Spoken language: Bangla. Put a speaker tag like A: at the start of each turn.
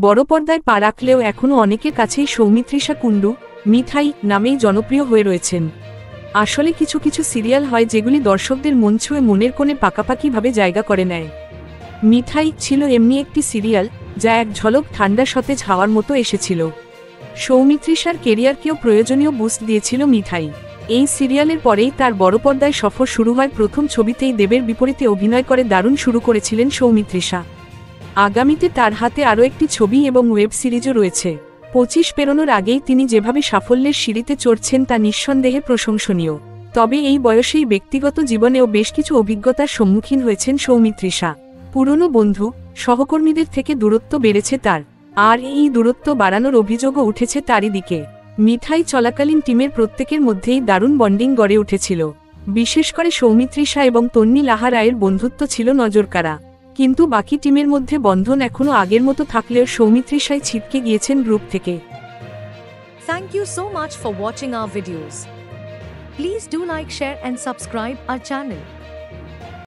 A: বড় পর্দায় পা রাখলেও এখনও অনেকের কাছেই সৌমিত্রিষা কুণ্ডু, মিঠাই নামেই জনপ্রিয় হয়ে রয়েছেন। আসলে কিছু কিছু সিরিয়াল হয় যেগুলি দর্শকদের মন ছুঁয়ে মনের কোণে পাকাপাকিভাবে জায়গা করে নেয়। মিঠাই ছিল এমনি একটি সিরিয়াল, যা এক ঝলক ঠান্ডা সতেজ হাওয়ার মতো এসেছিল। সৌমিত্রিষার কেরিয়ারকেও প্রয়োজনীয় বুস্ট দিয়েছিল মিঠাই। এই সিরিয়ালের পরেই তার বড় পর্দায় সফর শুরু হয়। প্রথম ছবিতেই দেবের বিপরীতে অভিনয় করে দারুণ শুরু করেছিলেন সৌমিত্রিষা। আগামীতে তার হাতে আরও একটি ছবি এবং ওয়েব সিরিজও রয়েছে। 25 পেরোনোর আগেই তিনি যেভাবে সাফল্যের সিঁড়িতে চড়ছেন তা নিঃসন্দেহে প্রশংসনীয়। তবে এই বয়সেই ব্যক্তিগত জীবনেও বেশ কিছু অভিজ্ঞতার সম্মুখীন হয়েছেন সৌমিত্রিষা। পুরনো বন্ধু, সহকর্মীদের থেকে দূরত্ব বেড়েছে তার, আর এই দূরত্ব বাড়ানোর অভিযোগও উঠেছে তারই দিকে। মিঠাই চলাকালীন টিমের প্রত্যেকের মধ্যেই দারুণ বন্ডিং গড়ে উঠেছিল। বিশেষ করে সৌমিত্রিষা এবং তন্নি লাহা রায়ের বন্ধুত্ব ছিল নজরকাড়া। কিন্তু বাকি টিমের মধ্যে বন্ধন এখনও আগের মতো থাকলেও সৌমিত্রিষাই ছিটকে গিয়েছেন গ্রুপ থেকে।
B: Thank you so much for watching our videos. Please do like, share and subscribe our channel.